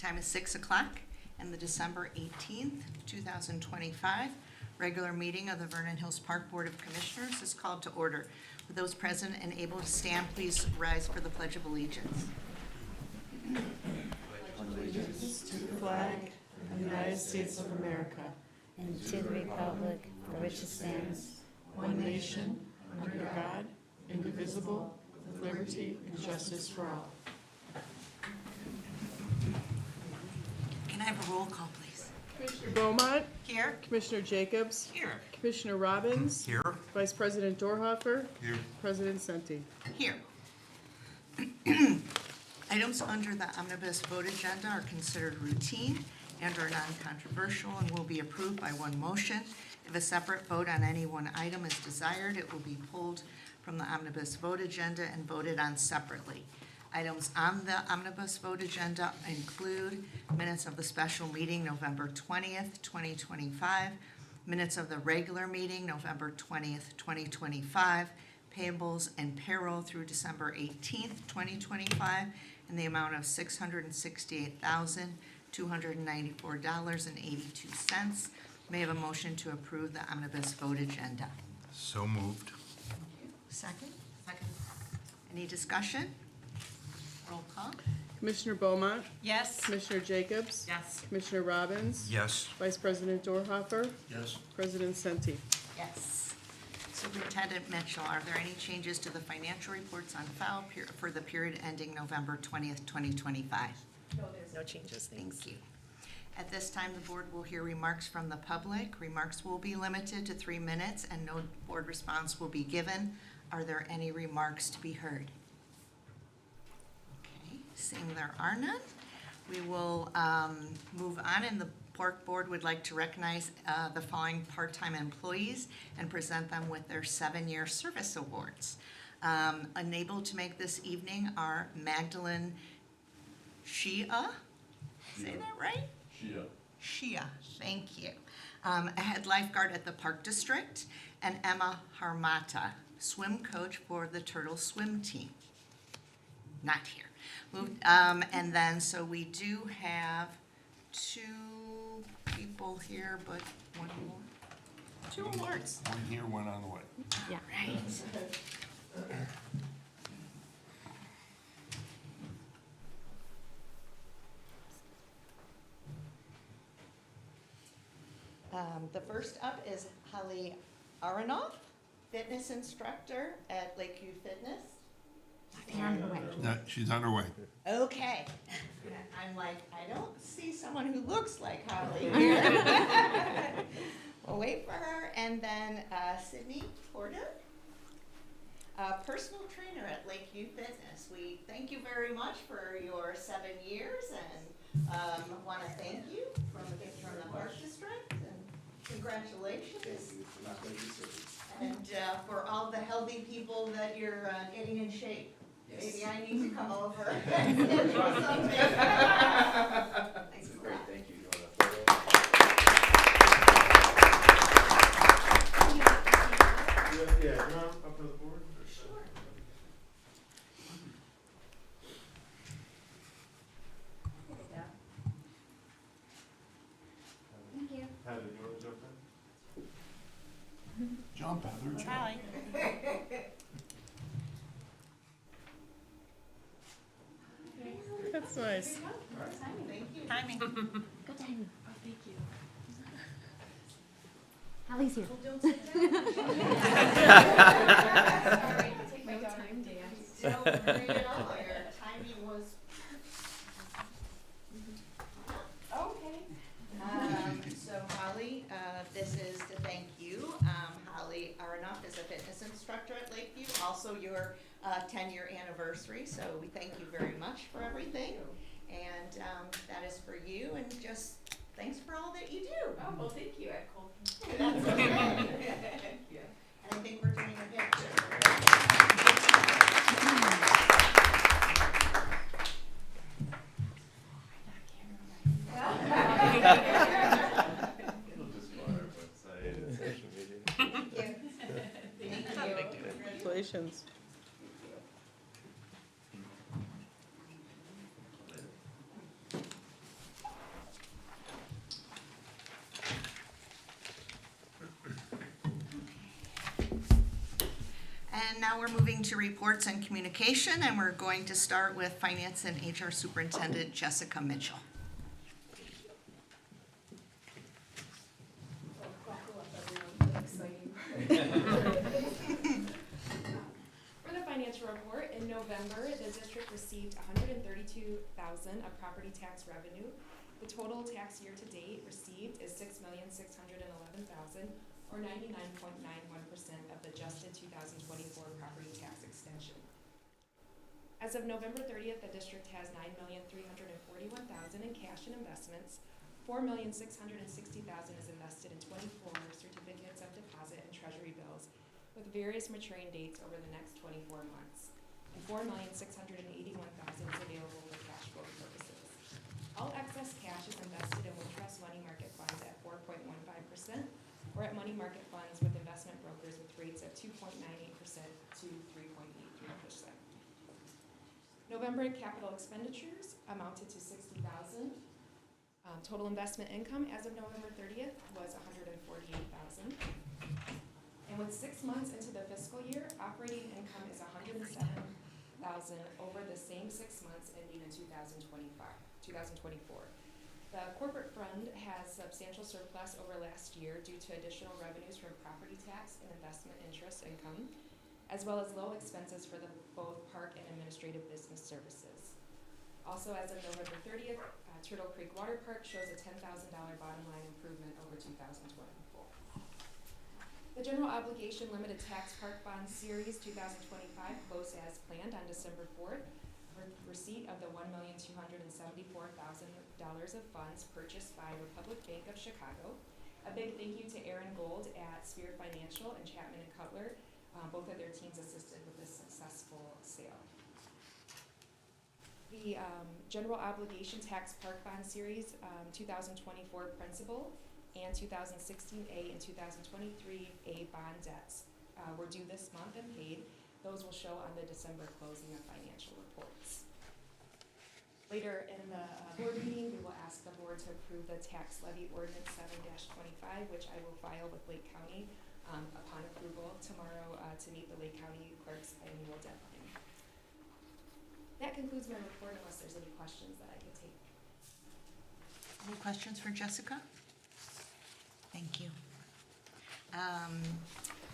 time is 6 o'clock, and the December 18th, 2025 regular meeting of the Vernon Hills Park Board of Commissioners is called to order. With those present and able to stand, please rise for the Pledge of Allegiance. Allegiance to the flag of the United States of America and to the republic for which it stands, one nation, under God, indivisible, with liberty and justice for all. Can I have a roll call, please? Commissioner Beaumont, Here. Commissioner Jacobs, Here. Commissioner Robbins, Here. Vice President Dorhoeffer, Here. President Senti. Here. Items under the omnibus vote agenda are considered routine and are non-controversial and will be approved by one motion. If a separate vote on any one item is desired, it will be pulled from the omnibus vote agenda and voted on separately. Items on the omnibus vote agenda include minutes of the special meeting November 20th, 2025, minutes of the regular meeting November 20th, 2025, payables and payroll through December 18th, 2025, in the amount of $668,294.82. May I have a motion to approve the omnibus vote agenda? So moved. Second? Second. Any discussion? Roll call? Commissioner Beaumont, Yes. Commissioner Jacobs, Yes. Commissioner Robbins, Yes. Vice President Dorhoeffer, Yes. President Senti. Yes. Superintendent Mitchell, are there any changes to the financial reports on file for the period ending November 20th, 2025? No changes, thanks. Thank you. At this time, the board will hear remarks from the public. Remarks will be limited to 3 minutes and no board response will be given. Are there any remarks to be heard? Okay, seeing there are none, we will move on, and the Park Board would like to recognize the following part-time employees and present them with their 7-year service awards. Unable to make this evening are Magdalene Shia. Say that right? Shia, thank you. A head lifeguard at the Park District, and Emma Harmata, swim coach for the Turtle Swim Team. Not here. And then, so we do have 2 people here, but one more. 2 awards. One here, one on the way. yeah. Right. The first up is Holly Aronoff, fitness instructor at Lakeview Fitness. No, she's on her way. Okay. I'm like, I don't see someone who looks like Holly here. We'll wait for her. And then Sydney Porter, personal trainer at Lakeview Fitness. We thank you very much for your 7 years, and want to thank you from the Park District. And congratulations. And for all the healthy people that you're getting in shape. Maybe I need to come over and schedule something. Thanks a lot. Thank you. Yeah, you want up for the board? Sure. Thank you. Heather, you want to jump in? Jump, Heather, jump. Hi. That's nice. Thank you. Timing. Good timing. Oh, thank you. Hallie's here. Don't sit down. Sorry, take my time, Dan. Don't worry at all. Your timing was okay. So Holly, this is to thank you. Holly Aronoff is a fitness instructor at Lakeview, also your 10-year anniversary, so we thank you very much for everything. And that is for you, and just thanks for all that you do. Oh, well, thank you, Nicole. That's okay. Thank you. And I think we're doing a picture. It'll just go on our website and social media. Thank you. Congratulations. now we're moving to reports and communication, and we're going to start with Finance and HR Superintendent Jessica Mitchell. Buckle up, everyone, it's exciting. For the financial report, in November, the district received $132,000 of property tax revenue. The total tax year to date received is $6,611,000, or 99.91% of the adjusted 2024 property tax extension. As of November 30th, the district has $9,341,000 in cash and investments. $4,660,000 is invested in 24 certificates of deposit and treasury bills with various maturing dates over the next 24 months. And $4,681,000 is available for cash flow purposes. All excess cash is invested in Wintrust money market funds at 4.15%, or at money market funds with investment brokers with rates of 2.98% to 3.83%. November capital expenditures amounted to $60,000. Total investment income as of November 30th was $148,000. And with 6 months into the fiscal year, operating income is $107,000 over the same 6 months ending in 2024. The corporate fund has substantial surplus over last year due to additional revenues from property tax and investment interest income, as well as low expenses for both park and administrative business services. Also, as of November 30th, Turtle Creek Water Park shows a $10,000 bottom line improvement over 2024. The General Obligation Limited Tax Park Bond Series 2025 closed as planned on December 4th. Receipt of the $1,274,000 of funds purchased by Republic Bank of Chicago. A big thank you to Aaron Gold at Spear Financial and Chapman and Cutler. Both of their teams assisted with this successful sale. The General Obligation Tax Park Bond Series 2024 principal and 2016A and 2023A bond debts were due this month and paid. Those will show on the December closing of financial reports. Later in the board meeting, we will ask the board to approve the tax levy ordinance 7-25, which I will file with Lake County upon approval tomorrow to meet the Lake County clerk's annual deadline. That concludes my report unless there's any questions that I can take. Any questions for Jessica? Thank you.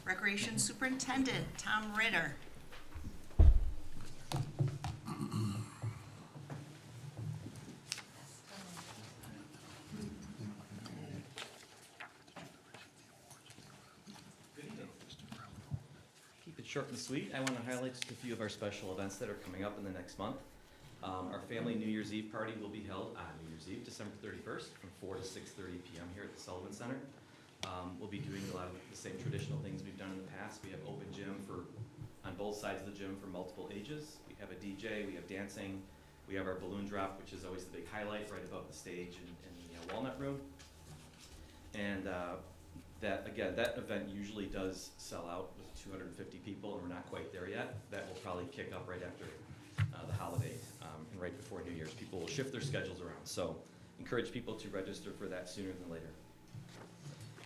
Recreation Superintendent Tom Ritter. Keep it short and sweet. I want to highlight just a few of our special events that are coming up in the next month. Our family New Year's Eve party will be held on New Year's Eve, December 31st, from 4 to 6:30 p.m. here at the Sullivan Center. We'll be doing a lot of the same traditional things we've done in the past. We have open gym on both sides of the gym for multiple ages. We have a DJ, we have dancing, we have our balloon drop, which is always the big highlight right above the stage in the Walnut Room. And that event usually does sell out with 250 people, and we're not quite there yet. That will probably kick up right after the holidays and right before New Year's. People will shift their schedules around, so encourage people to register for that sooner than later.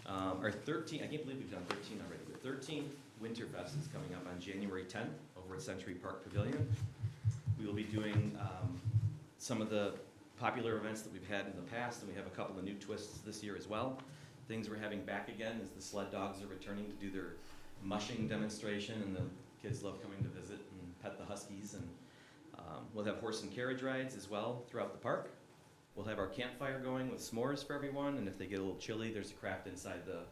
Our 13th, I can't believe we've done 13 already, but 13th Winterfest is coming up on January 10th over at Century Park Pavilion. We will be doing some of the popular events that we've had in the past, and we have a couple of new twists this year as well. Things we're having back again is the sled dogs are returning to do their mushing demonstration, and the kids love coming to visit and pet the huskies. And we'll have horse and carriage rides as well throughout the park. We'll have our campfire going with s'mores for everyone, and if they get a little chilly, there's a craft inside the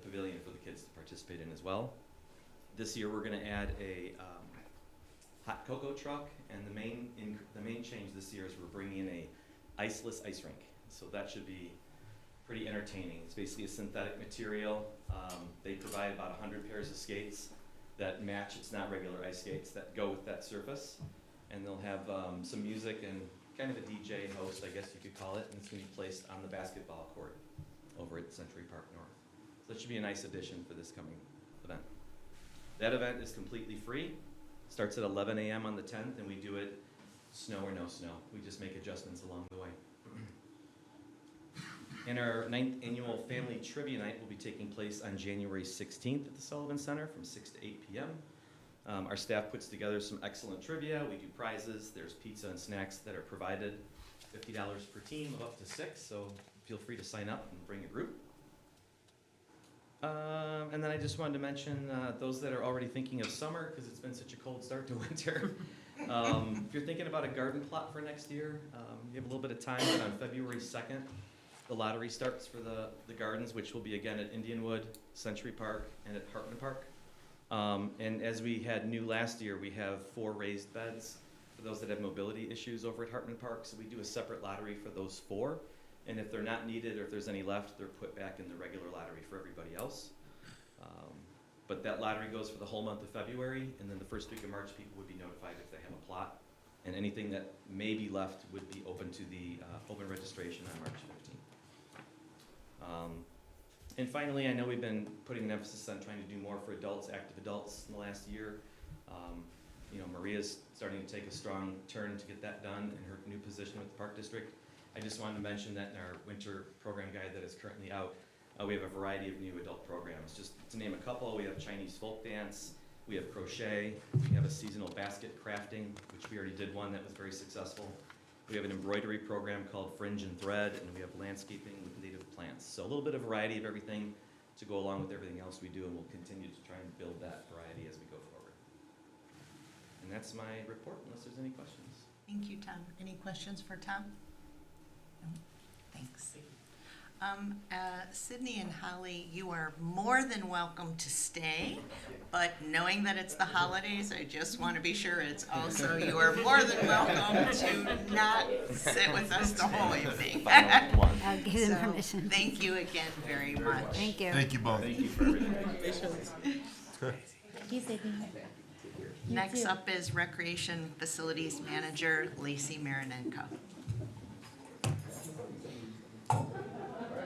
pavilion for the kids to participate in as well. This year, we're going to add a hot cocoa truck, and the main change this year is we're bringing in a iceless ice rink. So that should be pretty entertaining. It's basically a synthetic material. They provide about 100 pairs of skates that match. It's not regular ice skates that go with that surface, and they'll have some music and kind of a DJ host, I guess you could call it, and it's going to be placed on the basketball court over at Century Park North. So that should be a nice addition for this coming event. That event is completely free. Starts at 11 a.m. on the 10th, and we do it snow or no snow. We just make adjustments along the way. And our 9th annual Family Trivia Night will be taking place on January 16th at the Sullivan Center from 6 to 8 p.m. Our staff puts together some excellent trivia. We do prizes. There's pizza and snacks that are provided. $50 per team of up to 6, so feel free to sign up and bring a group. And then I just wanted to mention those that are already thinking of summer, because it's been such a cold start to winter. If you're thinking about a garden plot for next year, you have a little bit of time, but on February 2nd, the lottery starts for the gardens, which will be again at Indianwood, Century Park, and at Hartman Park. And as we had new last year, we have 4 raised beds for those that have mobility issues over at Hartman Park. So we do a separate lottery for those 4. And if they're not needed or if there's any left, they're put back in the regular lottery for everybody else. But that lottery goes for the whole month of February, and then the first week of March, people would be notified if they have a plot. And anything that may be left would be open to the open registration on March 15th. And finally, I know we've been putting an emphasis on trying to do more for adults, active adults in the last year. Maria's starting to take a strong turn to get that done in her new position with the Park District. I just wanted to mention that in our winter program guide that is currently out, we have a variety of new adult programs. Just to name a couple, we have Chinese folk dance, we have crochet, we have a seasonal basket crafting, which we already did one that was very successful. We have an embroidery program called Fringe and Thread, and we have landscaping with native plants. So a little bit of variety of everything to go along with everything else we do, and we'll continue to try and build that variety as we go forward. And that's my report, unless there's any questions. Thank you, Tom. Any questions for Tom? No? Thanks. Sydney and Holly, you are more than welcome to stay, but knowing that it's the holidays, I just want to be sure it's also, you are more than welcome to not sit with us the whole evening. Final one. I'll give him So, permission. thank you again very much. Thank you. Thank you both. Thank you for everything. Thank you, Sydney. You Next too. up is Recreation Facilities Manager Lacey Marinenko.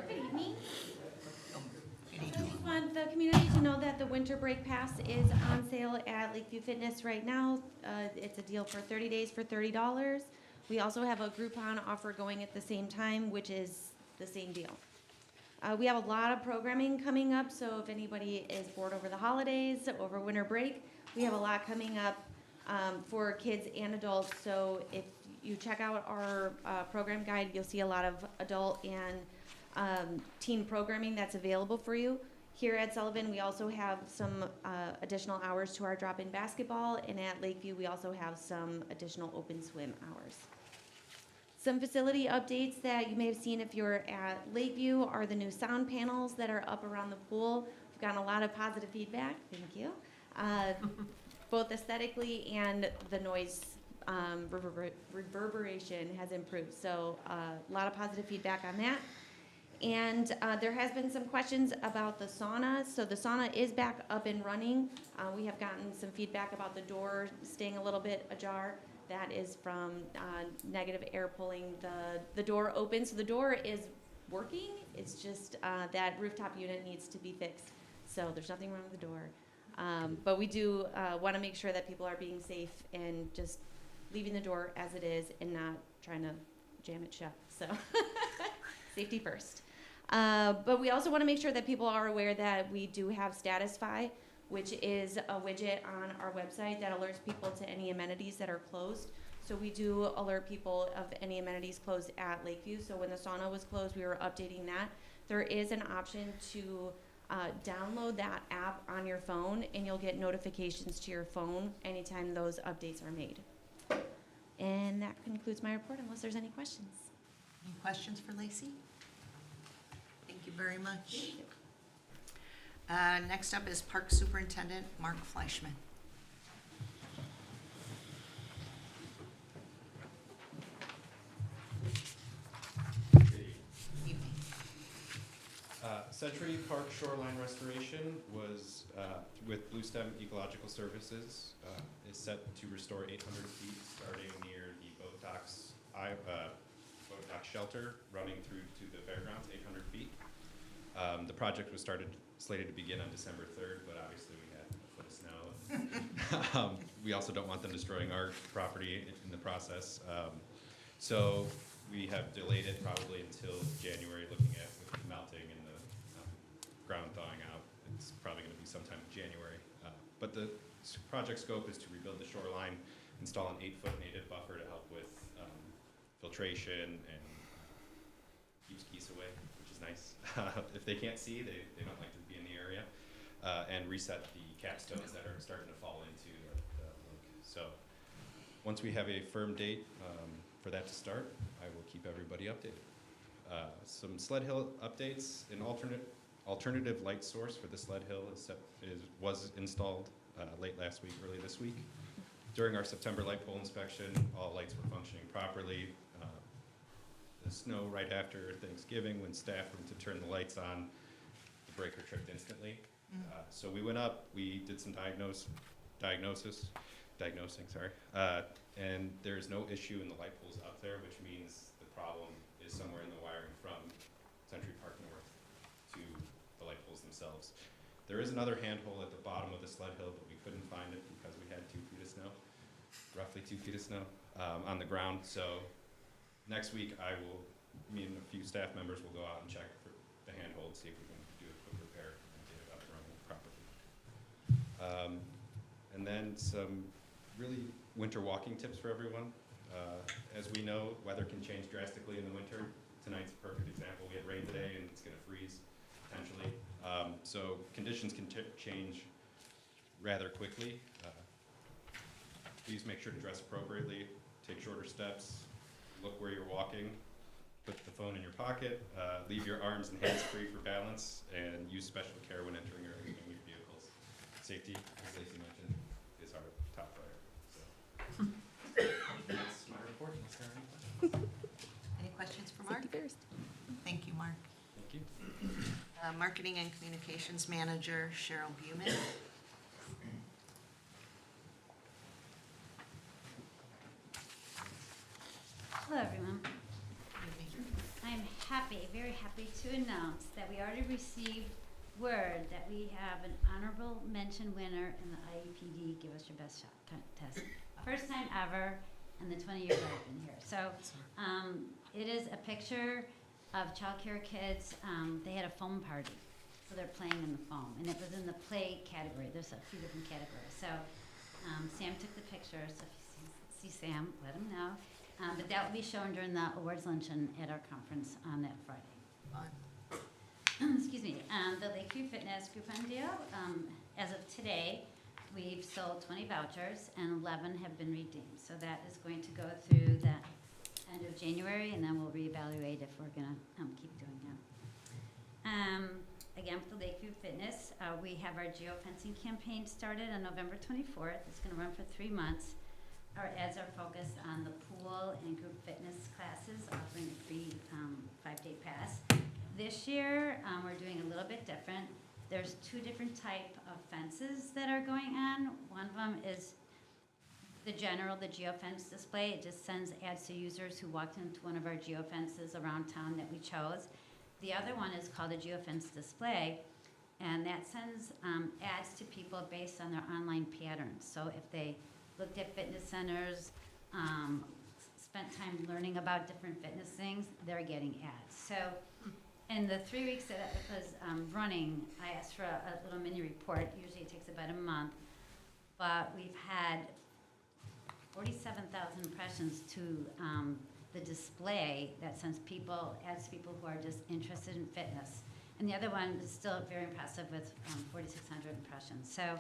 Good evening. I just want the community to know that the winter break pass is on sale at Lakeview Fitness right now. It's a deal for 30 days for $30. We also have a Groupon offer going at the same time, which is the same deal. We have a lot of programming coming up, so if anybody is bored over the holidays, over winter break, we have a lot coming up for kids and adults. So if you check out our program guide, you'll see a lot of adult and teen programming that's available for you. Here at Sullivan, we also have some additional hours to our drop-in basketball, and at Lakeview, we also have some additional open swim hours. Some facility updates that you may have seen if you're at Lakeview are the new sound panels that are up around the pool. We've gotten a lot of positive feedback, thank you. Both aesthetically and the noise reverberation has improved. So a lot of positive feedback on that. And there has been some questions about the sauna. So the sauna is back up and running. We have gotten some feedback about the door staying a little bit ajar. That is from negative air pulling the door open. So the door is working. It's just that rooftop unit needs to be fixed. So there's nothing wrong with the door. But we do want to make sure that people are being safe and just leaving the door as it is and not trying to jam it shut. So safety first. But we also want to make sure that people are aware that we do have Statusfy, which is a widget on our website that alerts people to any amenities that are closed. So we do alert people of any amenities closed at Lakeview. So when the sauna was closed, we were updating that. There is an option to download that app on your phone, and you'll get notifications to your phone anytime those updates are made. And that concludes my report, unless there's any questions. Any questions for Lacey? Thank you very much. Next up is Park Superintendent Mark Fleischman. Evening. Century Park Shoreline Restoration was, with Blue Stem Ecological Services, is set to restore 800 feet starting near the boat docks shelter running through to the fairgrounds, 800 feet. The project was slated to begin on December 3rd, but obviously we had a foot of snow. We also don't want them destroying our property in the process. So we have delayed it probably until January, looking at with the melting and the ground thawing out. It's probably going to be sometime in January. But the project scope is to rebuild the shoreline, install an 8-foot native buffer to help with filtration and keeps geese away, which is nice. If they can't see, they don't like to be in the area. And reset the capstones that are starting to fall into the lake. So once we have a firm date for that to start, I will keep everybody updated. Some Sled Hill updates. An alternative light source for the Sled Hill was installed late last week, early this week. During our September light pole inspection, all lights were functioning properly. The snow right after Thanksgiving, when staff went to turn the lights on, the breaker tripped instantly. So we went up, we did some diagnosing, and there's no issue in the light poles out there, which means the problem is somewhere in the wiring from Century Park North to the light poles themselves. There is another handhole at the bottom of the Sled Hill, but we couldn't find it because we had 2 feet of snow, roughly 2 feet of snow on the ground. So next week, me and a few staff members will go out and check for the handhold, see if we can do a quick repair and get it up and running properly. And then some really winter walking tips for everyone. As we know, weather can change drastically in the winter. Tonight's a perfect example. We had rain today and it's gonna freeze, potentially. So conditions can change rather quickly. Please make sure to dress appropriately, take shorter steps, look where you're walking, put the phone in your pocket, leave your arms and hands free for balance, and use special care when entering or exiting your vehicles. Safety, as Lacey mentioned, is our top priority. So that's my report. Unless there are any questions. Any questions for Mark? Thank you, Mark. Thank you. Marketing and Communications Manager, Cheryl Buman. Hello, everyone. I'm happy, very happy to announce that we already received word that we have an honorable mention winner in the IEPD Give Us Your Best Shot contest. First time ever in the 20 years I've been here. So it is a picture of child care kids. They had a foam party, so they're playing in the foam. And it was in the play category. There's a few different categories. So Sam took the picture, so if you see Sam, let him know. But that will be shown during the awards luncheon at our conference on that Friday. Excuse me. The Lakeview Fitness Coupon deal, as of today, we've sold 20 vouchers and 11 have been redeemed. So that is going to go through the end of January, and then we'll reevaluate if we're going to keep doing that. Again, for the Lakeview Fitness, we have our geofencing campaign started on November 24th. It's going to run for 3 months. Our ads are focused on the pool and group fitness classes, offering a free 5-day pass. This year, we're doing a little bit different. There's 2 different type of fences that are going on. One of them is the geofence display. It just sends ads to users who walked into one of our geofences around town that we chose. The other one is called a geofence display, and that sends ads to people based on their online patterns. So if they looked at fitness centers, spent time learning about different fitness things, they're getting ads. So in the 3 weeks that it was running, I asked for a little mini report. Usually it takes about a month, but we've had 47,000 impressions to the display that sends ads to people who are just interested in fitness. And the other one is still very impressive with 4,600 impressions. So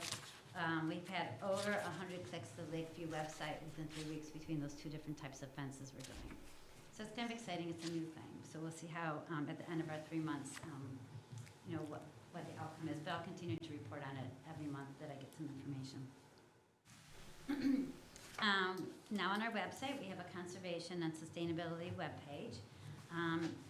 we've had over 100 clicks to the Lakeview website within 3 weeks between those 2 different types of fences we're doing. So it's kind of exciting. It's a new thing. So we'll see how at the end of our 3 months, what the outcome is. But I'll continue to report on it every month that I get some information. Now on our website, we have a conservation and sustainability webpage.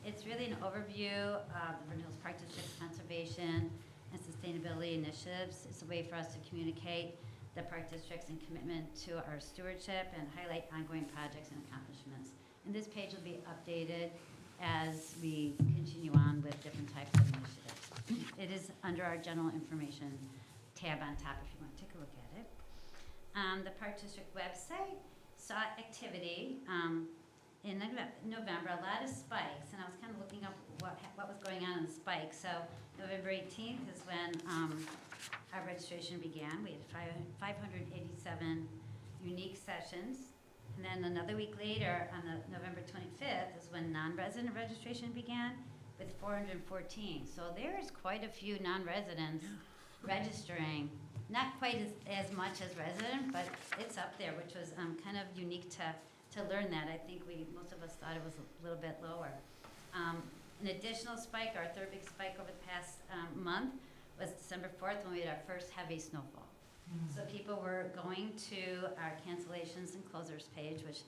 It's really an overview of the Vernon Hills Park District's conservation and sustainability initiatives. It's a way for us to communicate the Park District's and commitment to our stewardship and highlight ongoing projects and accomplishments. And this page will be updated as we continue on with different types of initiatives. It is under our general information tab on top if you want to take a look at it. The Park District website saw activity in November, a lot of spikes, and I was kind of looking up what was going on in the spikes. So November 18th is when our registration began. We had 587 unique sessions. And then another week later, on the November 25th, is when non-resident registration began with 414. So there's quite a few non-residents registering. Not quite as much as resident, but it's up there, which was kind of unique to learn that. I think most of us thought it was a little bit lower. An additional spike, our third big spike over the past month, was December 4th when we had our first heavy snowfall. So people were going to our cancellations and closures page, which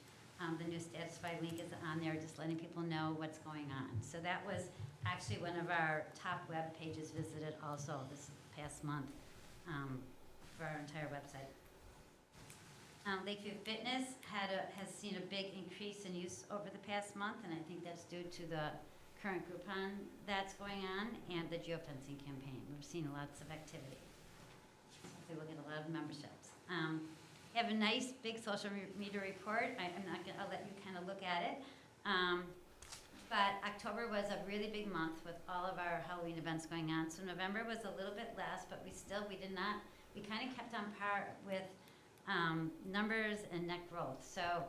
the new Statisfy link is on there, just letting people know what's going on. So that was actually one of our top web pages visited also this past month for our entire website. Lakeview Fitness has seen a big increase in use over the past month, and I think that's due to the current Groupon that's going on and the geofencing campaign. We've seen lots of activity. Hopefully we'll get a lot of memberships. We have a nice big social media report. I'll let you kind of look at it. But October was a really big month with all of our Halloween events going on. So November was a little bit less, but we kind of kept on par with numbers and net growth. So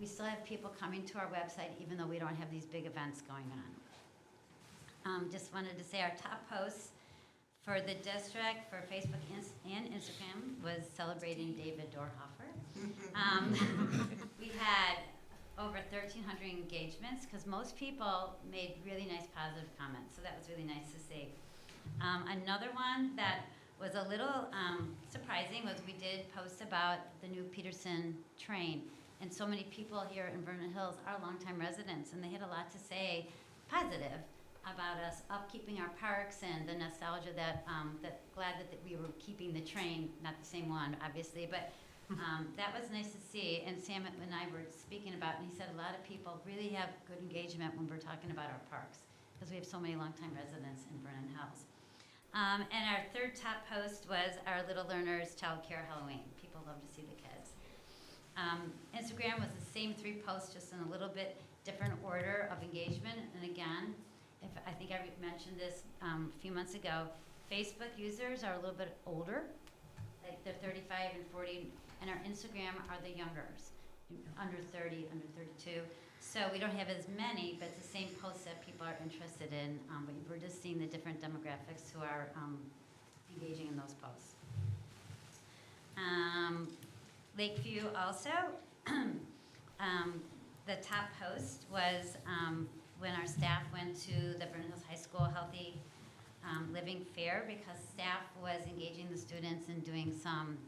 we still have people coming to our website even though we don't have these big events going on. Just wanted to say our top posts for the district for Facebook and Instagram was celebrating David Dorhofer. We had over 1,300 engagements because most people made really nice positive comments, so that was really nice to see. Another one that was a little surprising was we did post about the new Peterson train, and so many people here in Vernon Hills are longtime residents, and they had a lot to say positive about us upkeeping our parks and the nostalgia that glad that we were keeping the train, not the same one obviously, but that was nice to see. And Sam and I were speaking about it, and he said a lot of people really have good engagement when we're talking about our parks because we have so many longtime residents in Vernon Hills. And our third top post was our Little Learners Child Care Halloween. People love to see the kids. Instagram was the same 3 posts, just in a little bit different order of engagement. And again, I think I mentioned this a few months ago, Facebook users are a little bit older, like they're 35 and 40, and our Instagram are the youngers, under 30, under 32. So we don't have as many, but it's the same posts that people are interested in, but we're just seeing the different demographics who are engaging in those posts. Lakeview also, the top post was when our staff went to the Vernon Hills High School Healthy Living Fair because staff was engaging the students in doing some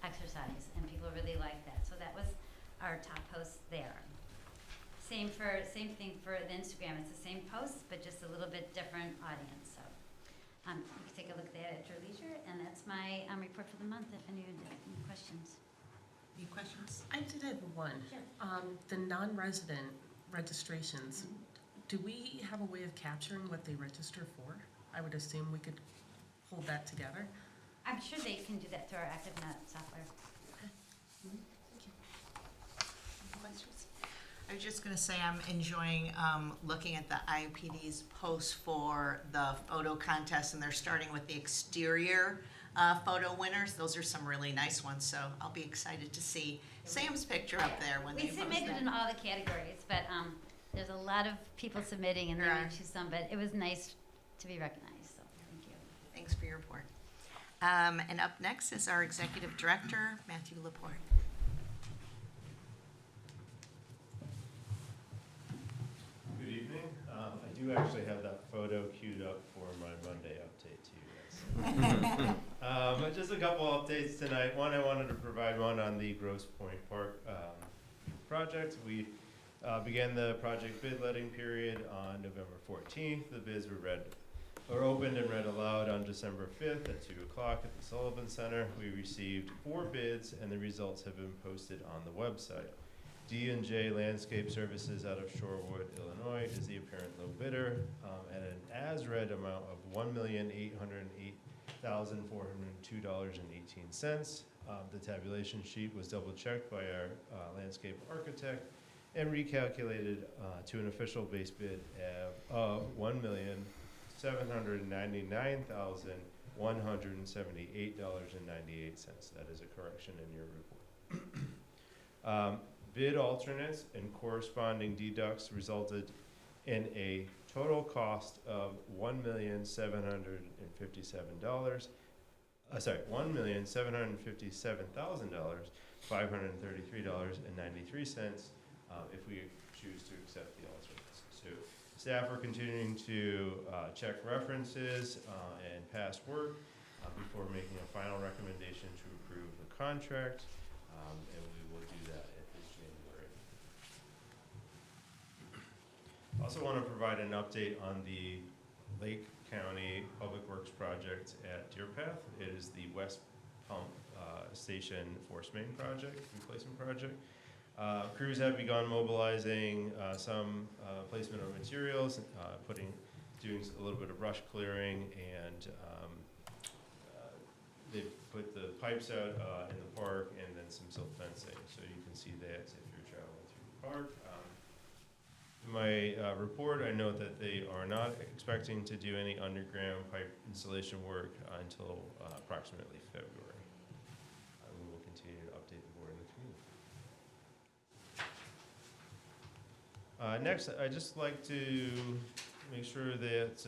exercise, and people really liked that. So that was our top post there. Same thing for the Instagram. It's the same post, but just a little bit different audience. So you can take a look at that at your leisure, and that's my report for the month. If anyone has any questions. Any questions? I did have one. Sure. The non-resident registrations, do we have a way of capturing what they register for? I would assume we could hold that together. I'm sure they can do that through our ActiveNet software. Questions? I was just going to say I'm enjoying looking at the IPD's posts for the photo contest, and they're starting with the exterior photo winners. Those are some really nice ones, so I'll be excited to see Sam's picture up there when they We post submitted that. in all the categories, but there's a lot of people submitting, and then Right. we choose some, but it was nice to be recognized, so thank you. Thanks for your report. And up next is our Executive Director, Matthew Laporte. Good evening. I do actually have that photo queued up for my Monday update to you guys. But just a couple updates tonight. One, I wanted to provide one on the Grosse Pointe Park project. We began the project bid letting period on November 14th. The bids were opened and read aloud on December 5th at 2 o'clock at the Sullivan Center. We received 4 bids, and the results have been posted on the website. D&J Landscape Services out of Shorewood, Illinois is the apparent low bidder at an as-read amount of $1,808,402.18. The tabulation sheet was double-checked by our landscape architect, and recalculated to an official base bid of $1,799,178.98. That is a correction in your report. Bid alternates and corresponding deducts resulted in a total cost of $1,757,533, if we choose to accept the alternates. So staff are continuing to check references and past work before making a final recommendation to approve the contract, and we will do that at this January. Also want to provide an update on the Lake County Public Works project at Deer Path. It is the West Pump Station Force Main project, replacement project. Crews have begun mobilizing some placement of materials, doing a little bit of brush clearing, and they've put the pipes out in the park and then some silt fencing, so you can see that if you're traveling through the park. In my report, I note that they are not expecting to do any underground pipe installation work until approximately February. We will continue to update the board and the community. Next, I'd just like to make sure that,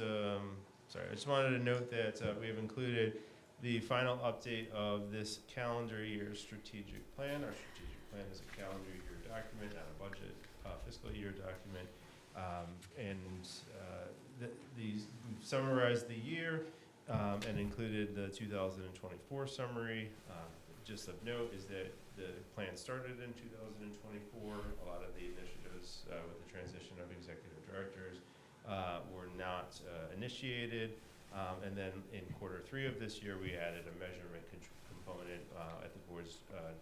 I just wanted to note that we have included the final update of this calendar year strategic plan. Our strategic plan is a calendar year document, not a budget fiscal year document. These summarized the year and included the 2024 summary. Just of note is that the plan started in 2024. A lot of the initiatives with the transition of executive directors were not initiated. And then in Q3 of this year, we added a measurement component at the board's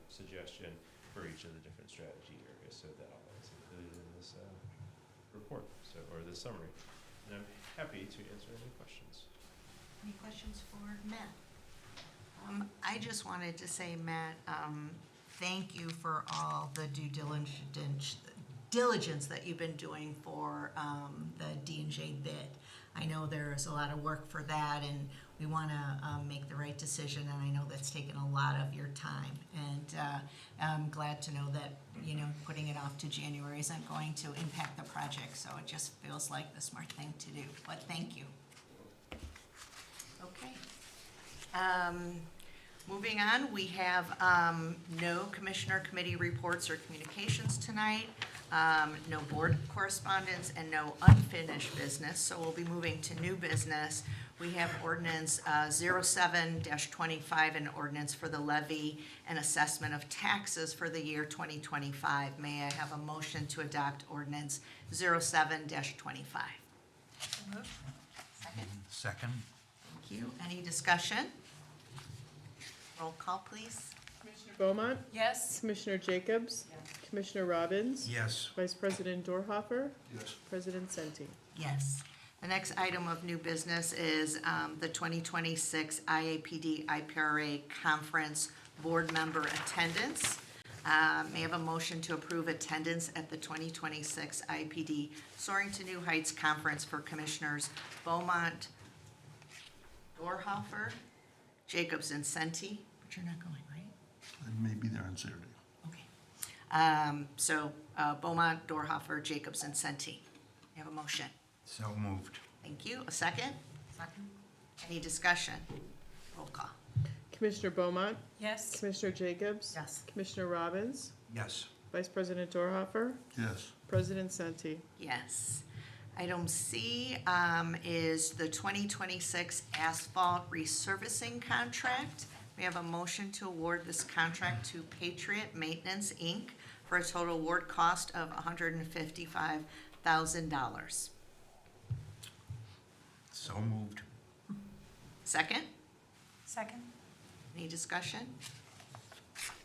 suggestion for each of the different strategy areas. So that all is included in this report, or this summary. And I'm happy to answer any questions. Any questions for Matt? I just wanted to say, Matt, thank you for all the due diligence that you've been doing for the D&J bid. I know there's a lot of work for that, and we want to make the right decision, and I know that's taken a lot of your time. And I'm glad to know that, putting it off to January isn't going to impact the project, so it just feels like the smart thing to do. But thank you. Okay. Moving on, we have no commissioner committee reports or communications tonight, no board correspondence, and no unfinished business. So we'll be moving to new business. We have ordinance 07-25, an ordinance for the levy and assessment of taxes for the year 2025. May I have a motion to adopt ordinance 07-25? Second. Second. Thank you. Any discussion? Roll call, please. Commissioner Beaumont? Yes. Commissioner Jacobs? Commissioner Robbins? Yes. Vice President Dorhoeffer? Yes. President Senti. Yes. The next item of new business is the 2026 IAPD IPRA Conference Board Member Attendance. May I have a motion to approve attendance at the 2026 IAPD Soaring to New Heights Conference for Commissioners Beaumont, Dorhoeffer, Jacobs, and Senti, but you're not going, right? I may be there on Saturday. Okay. Beaumont, Dorhoeffer, Jacobs, and Senti. You have a motion. So moved. Thank you. A second? Second. Any discussion? Roll call. Commissioner Beaumont? Yes. Commissioner Jacobs? Yes. Commissioner Robbins? Yes. Vice President Dorhoeffer? Yes. President Senti. Yes. Item C is the 2026 asphalt resurfacing contract. We have a motion to award this contract to Patriot Maintenance, Inc. for a total award cost of $155,000. So moved. Second? Second. Any discussion?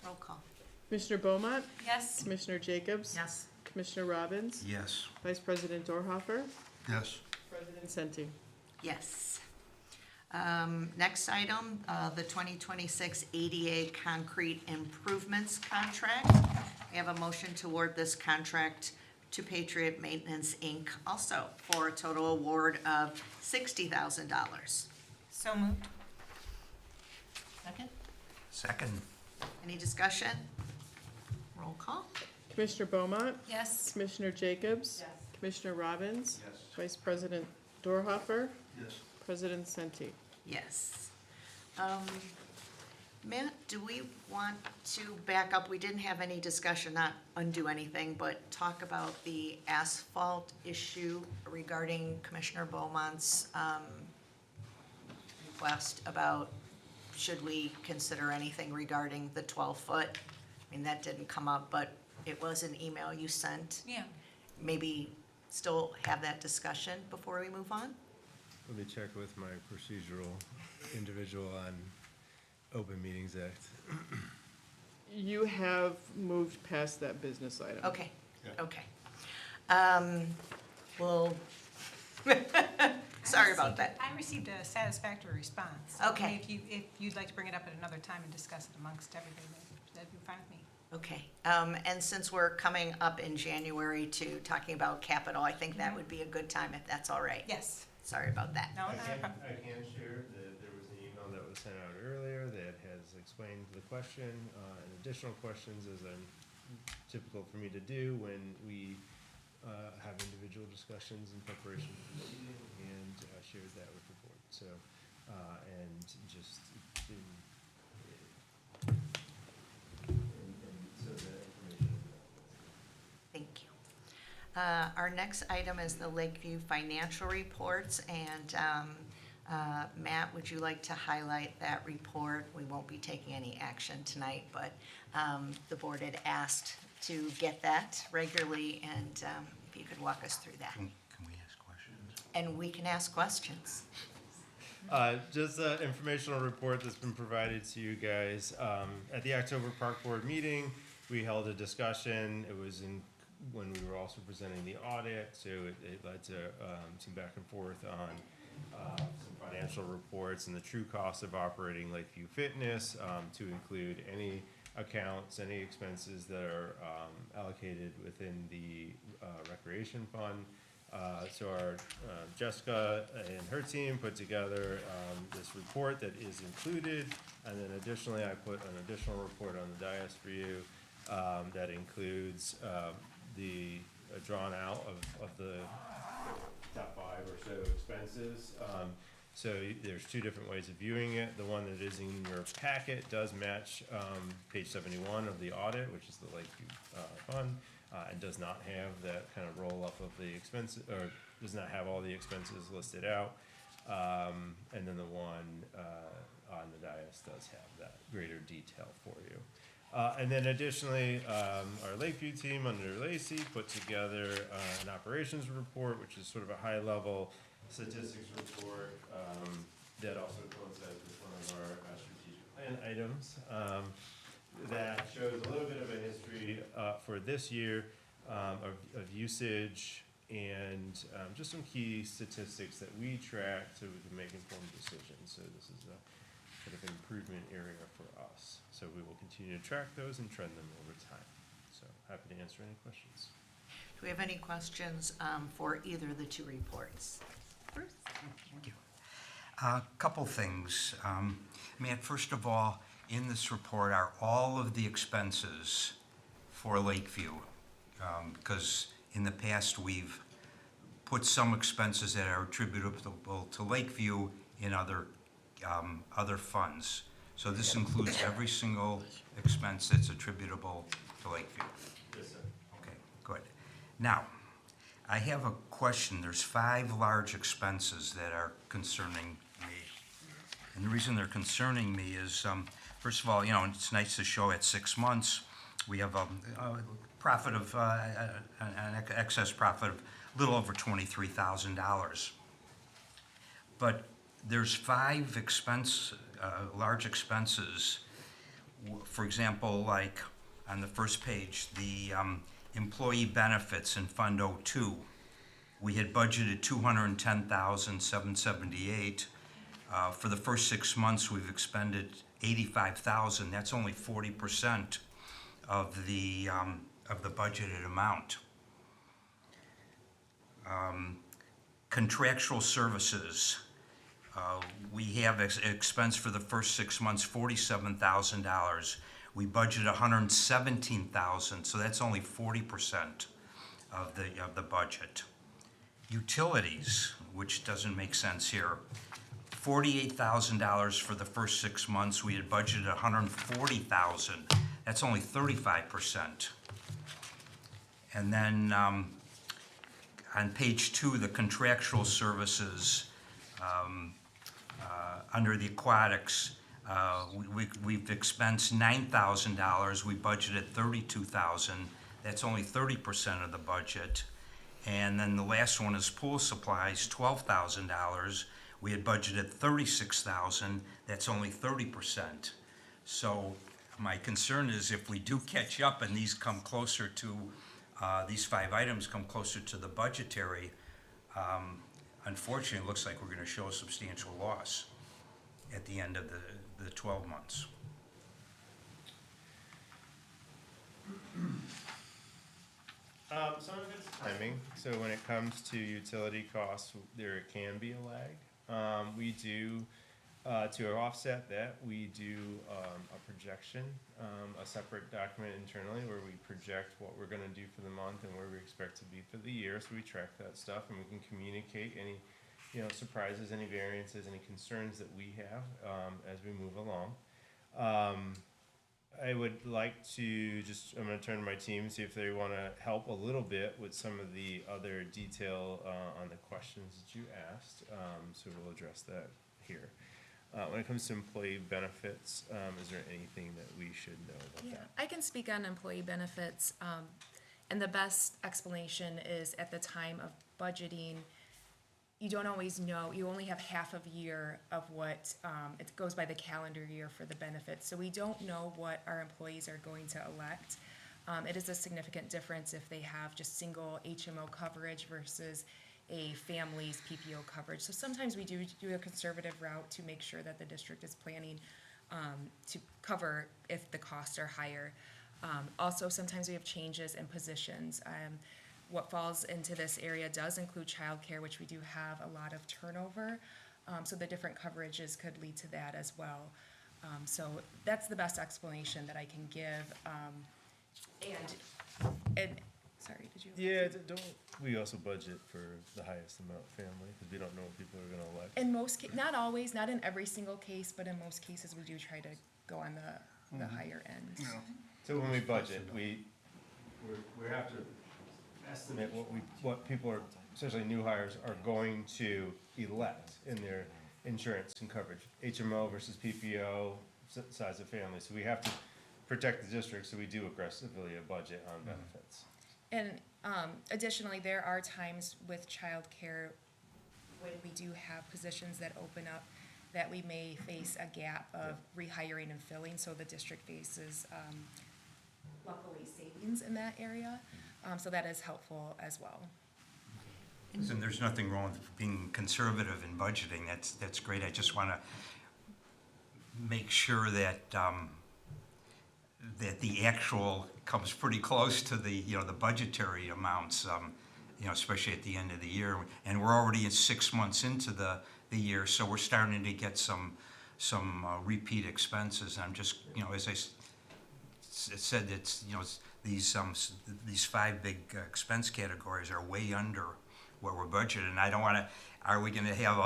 Roll call. Commissioner Beaumont? Yes. Commissioner Jacobs? Yes. Commissioner Robbins? Yes. Vice President Dorhoeffer? Yes. President Senti. Yes. Next item, the 2026 ADA Concrete Improvements Contract. I have a motion to award this contract to Patriot Maintenance, Inc. also for a total award of $60,000. So moved. Second? Second. Any discussion? Roll call? Commissioner Beaumont, Yes. Commissioner Jacobs, Yes. Commissioner Robbins, Yes. Vice President Dorhoeffer, Yes. President Senti. Yes. Matt, do we want to back up? We didn't have any discussion, not undo anything, but talk about the asphalt issue regarding Commissioner Beaumont's request about should we consider anything regarding the 12-foot? I mean, that didn't come up, but it was an email you sent. Yeah. Maybe still have that discussion before we move on? Let me check with my procedural individual on Open Meetings Act. You have moved past that business item. Okay, Yeah. okay. Well, sorry about that. I received a satisfactory response. Okay. If you'd like to bring it up at another time and discuss it amongst everybody, that'd be fine with me. Okay, and since we're coming up in January to talking about capital, I think that would be a good time if that's all right. Yes. Sorry about that. No, not a problem. I can share that there was an email that was sent out earlier that has explained the question, and additional questions as typical for me to do when we have individual discussions in preparation for the meeting, and shared that with the board. So, and just so that information is available. Thank you. Our next item is the Lakeview financial reports, and Matt, would you like to highlight that report? We won't be taking any action tonight, but the board had asked to get that regularly, and if you could walk us through that. Can we ask questions? And we can ask questions. Just an informational report that's been provided to you guys. At the October Park Board meeting, we held a discussion. It was when we were also presenting the audit, so it led to some back and forth on some financial reports and the true cost of operating Lakeview Fitness, to include any accounts, any expenses that are allocated within the recreation fund. So our Jessica and her team put together this report that is included, and then additionally I put an additional report on the dais for you that includes the drawn out of the top 5 or so expenses. So there's 2 different ways of viewing it. The one that is in your packet does match page 71 of the audit, which is the Lakeview Fund, and does not have that kind of roll-up of the expenses, or does not have all the expenses listed out. And then the one on the dais does have that greater detail for you. And then additionally, our Lakeview team under Lacey put together an operations report, which is sort of a high-level statistics report that also coincides with one of our strategic plan items that shows a little bit of a history for this year of usage and just some key statistics that we track so we can make informed decisions. So this is a sort of an improvement area for us. So we will continue to track those and trend them over time. So happy to answer any questions. Do we have any questions for either of the 2 reports? Bruce? Thank you. Couple things. Matt, first of all, in this report are all of the expenses for Lakeview, because in the past we've put some expenses that are attributable to Lakeview in other funds. So this includes every single expense that's attributable to Lakeview. Yes, sir. Okay, good. Now, I have a question. There's 5 large expenses that are concerning me. And the reason they're concerning me is, first of all, it's nice to show at 6 months, we have a profit of, an excess profit of a little over $23,000. But there's 5 large expenses. For example, like on the first page, the employee benefits in Fund 02. We had budgeted $210,778. For the first 6 months, we've expended $85,000. That's only 40% of the budgeted amount. Contractual services, we have expense for the first 6 months, $47,000. We budgeted $117,000, so that's only 40% of the budget. Utilities, which doesn't make sense here, $48,000 for the first 6 months. We had budgeted $140,000. That's only 35%. And then on page 2, the contractual services, under the aquatics, we've expensed $9,000. We budgeted $32,000. That's only 30% of the budget. And then the last one is pool supplies, $12,000. We had budgeted $36,000. That's only 30%. So my concern is if we do catch up and these come closer to, these 5 items come closer to the budgetary, unfortunately, it looks like we're going to show a substantial loss at the end of the 12 months. Some of it's timing. So when it comes to utility costs, there can be a lag. We do, to offset that, we do a projection, a separate document internally where we project what we're going to do for the month and where we expect to be for the year. So we track that stuff and we can communicate any, surprises, any variances, any concerns that we have as we move along. I would like to I'm going to turn to my team and see if they want to help a little bit with some of the other detail on the questions that you asked. So we'll address that here. When it comes to employee benefits, is there anything that we should know about that? I can speak on employee benefits, and the best explanation is at the time of budgeting, you don't always know, you only have half of a year of what, it goes by the calendar year for the benefits, so we don't know what our employees are going to elect. It is a significant difference if they have just single HMO coverage versus a family's PPO coverage. So sometimes we do a conservative route to make sure that the district is planning to cover if the costs are higher. Also, sometimes we have changes in positions. What falls into this area does include childcare, which we do have a lot of turnover. So the different coverages could lead to that as well. So that's the best explanation that I can give. And sorry, did you? Yeah, don't we also budget for the highest amount family because we don't know what people are going to elect? In most not always, not in every single case, but in most cases we do try to go on the higher end. So when we budget, we have to estimate what people are, especially new hires, are going to elect in their insurance and coverage. HMO versus PPO, size of family. So we have to protect the district, so we do aggressively a budget on benefits. And additionally, there are times with childcare when we do have positions that open up that we may face a gap of rehiring and filling, so the district faces luckily savings in that area. So that is helpful as well. And there's nothing wrong with being conservative in budgeting. That's great. I just want to make sure that that the actual comes pretty close to the the budgetary amounts. Especially at the end of the year, and we're already 6 months into the year, so we're starting to get some repeat expenses. And I'm just as I said, it's these 5 big expense categories are way under what we're budgeted, and I don't want to. Are we going to have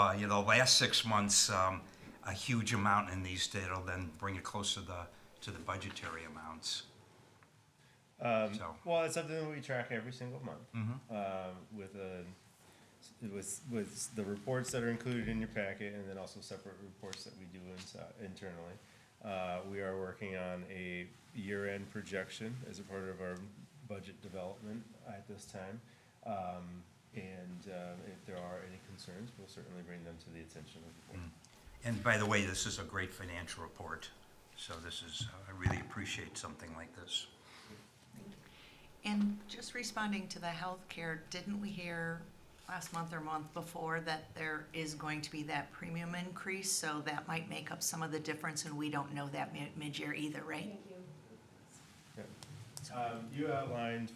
last 6 months a huge amount in these that'll then bring it close to the budgetary amounts? Well, it's something that we track every single month with the reports that are included in your packet, and then also separate reports that we do internally. We are working on a year-end projection as a part of our budget development at this time. And if there are any concerns, we'll certainly bring them to the attention of the board. And by the way, this is a great financial report, so this is I really appreciate something like this. And just responding to the healthcare, didn't we hear last month or month before that there is going to be that premium increase? So that might make up some of the difference, and we don't know that mid-year either, right? Thank you. You outlined,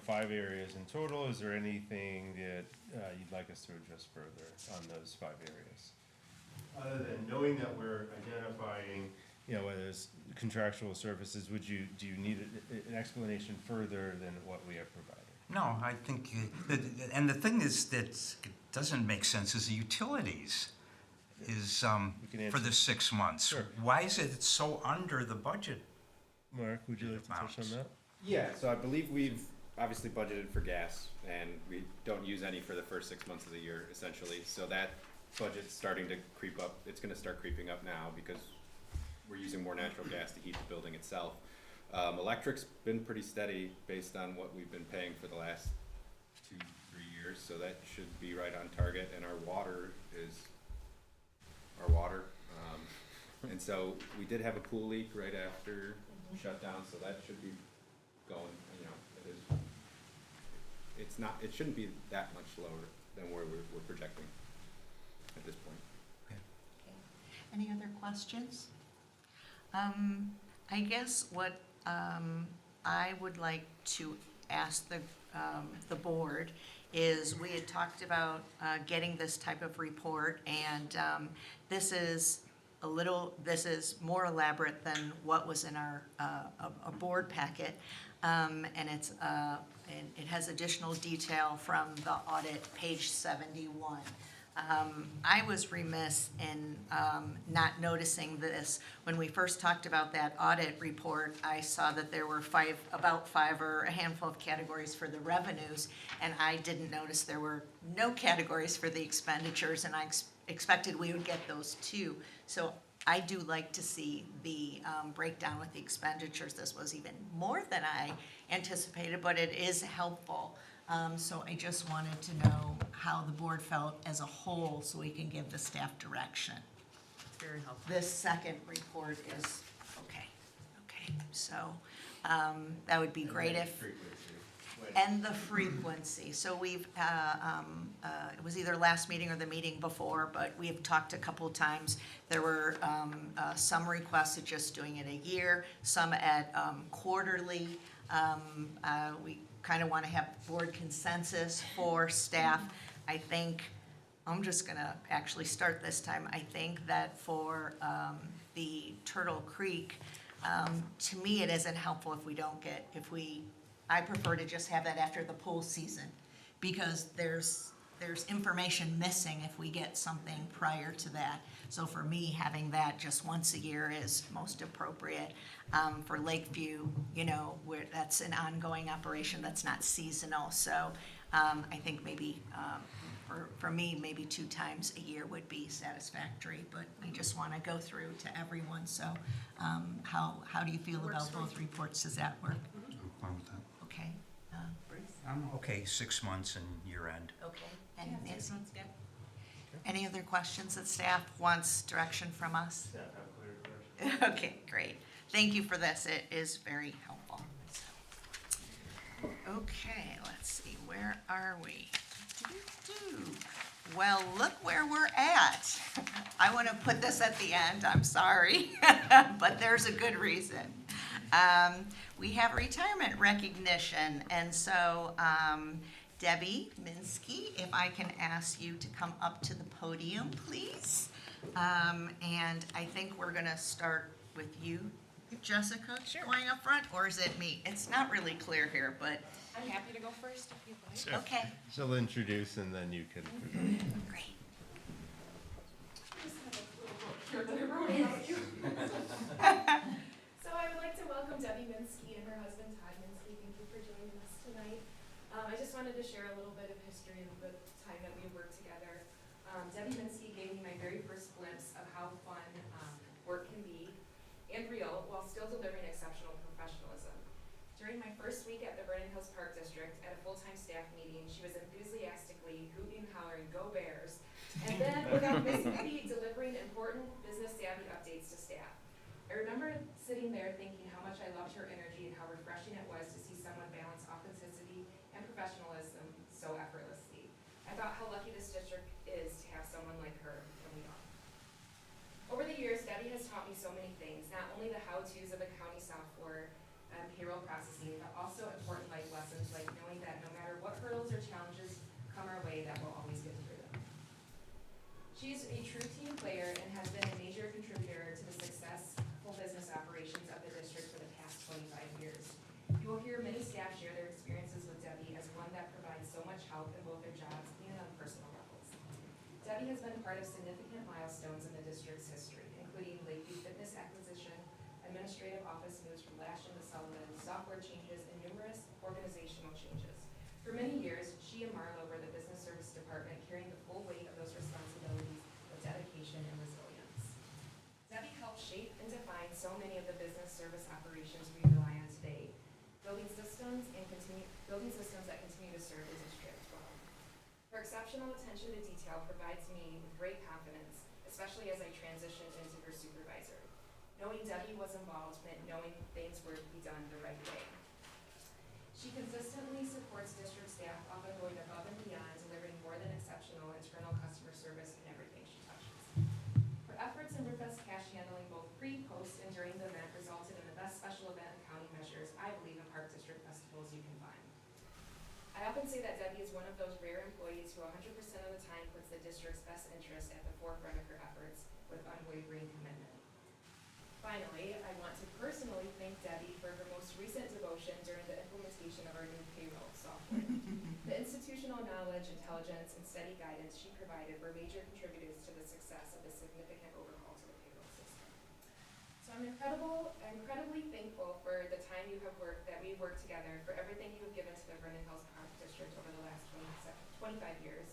5 areas in total. Is there anything that you'd like us to address further on those 5 areas? Other than knowing that we're identifying, whether it's contractual services, do you need an explanation further than what we have provided? No, I think, and the thing is that doesn't make sense is the utilities is can answer. for the 6 months. Sure. Why is it so under the budget? Mark, would you like to touch on that? Yeah, so I believe we've obviously budgeted for gas, and we don't use any for the first 6 months of the year, essentially. So that budget's starting to creep up. It's gonna start creeping up now because we're using more natural gas to heat the building itself. Electric's been pretty steady based on what we've been paying for the last 2-3 years, so that should be right on target. And our water is our water. And so we did have a pool leak right after shutdown, so that should be going, it shouldn't be that much lower than where we're projecting at this point. Any other questions? I guess what I would like to ask the board is, we had talked about getting this type of report, and this is more elaborate than what was in our a board packet, and it has additional detail from the audit, page 71. I was remiss in not noticing this. When we first talked about that audit report, I saw that there were about five or a handful of categories for the revenues, and I didn't notice there were no categories for the expenditures, and I expected we would get those too. So I do like to see the breakdown with the expenditures. This was even more than I anticipated, but it is helpful. So I just wanted to know how the board felt as a whole, so we can give the staff direction. It's very helpful. This second report is, okay, so that would be great if, and the frequency. So we've, it was either last meeting or the meeting before, but we have talked a couple times. There were some requests of just doing it a year, some at quarterly. We kind of want to have board consensus for staff. I think, I'm just gonna actually start this time. I think that for the Turtle Creek, to me, it isn't helpful if we don't get, I prefer to just have that after the pool season, because there's information missing if we get something prior to that. So for me, having that just once a year is most appropriate. For Lakeview, where that's an ongoing operation, that's not seasonal. So I think maybe, for me, maybe 2 times a year would be satisfactory, but I just want to go through to everyone. So how do you feel about both reports? Does that work? I'm fine with that. Okay, Bruce? I'm okay, 6 months and year end. Okay, and Nancy? Any other questions that staff wants direction from us? Staff have clear questions. Okay, great. Thank you for this. It is very helpful. Okay, let's see, where are we? Well, look where we're at. I want to put this at the end, I'm sorry, but there's a good reason. We have retirement recognition, and so Debbie Minsky, if I can ask you to come up to the podium, please. And I think we're gonna start with you, Jessica, going up front, or is it me? It's not really clear here, but, I'm happy to go first if you'd like. okay, She'll introduce and then you can. great. So I would like to welcome Debbie Minsky and her husband Todd Minsky. Thank you for joining us tonight. I just wanted to share a little bit of history of the time that we worked together. Debbie Minsky gave me my very first glimpse of how fun work can be and real while still delivering exceptional professionalism. During my first week at the Vernon Hills Park District at a full-time staff meeting, she was enthusiastically hooting and hollering, "Go Bears!" And then, without missing a beat, delivering important business-savvy updates to staff. I remember sitting there thinking how much I loved her energy and how refreshing it was to see someone balance authenticity and professionalism so effortlessly. I thought how lucky this district is to have someone like her, and we are. Over the years, Debbie has taught me so many things, not only the how-tos of accounting software and payroll processing, but also Debbie has been part of significant milestones in the district's history, including Lakeview Fitness acquisition, administrative office moves from Lashton to Sullivan, software changes, and numerous organizational changes. For many years, she and Marlo were the business service department, carrying the full weight of those responsibilities with dedication and resilience. Debbie helped shape and define so many of the business service operations we rely on today, building systems that continue to serve the district well. Her exceptional attention to detail provides me with great confidence, especially as I transitioned into her supervisor. Knowing Debbie was involved meant knowing things were to be done the right way. She consistently supports district staff, often going above and beyond, delivering more than exceptional internal customer service in everything she touches. Her efforts in robust cash handling both pre, post, and during the event resulted in the best special event accounting measures, I believe, in Park District festivals you can find. I often say that Debbie is one of those rare employees who 100% of the time puts the district's best interest at the forefront of her efforts with unwavering commitment. Finally, I want to personally thank Debbie for her most recent devotion during the implementation of our new payroll software. The institutional knowledge, intelligence, and steady guidance she provided were major contributors to the success of the significant overhaul to the payroll system. So I'm incredibly thankful for the time that we've worked together, for everything you have given to the Vernon Hills Park District over the last 25 years.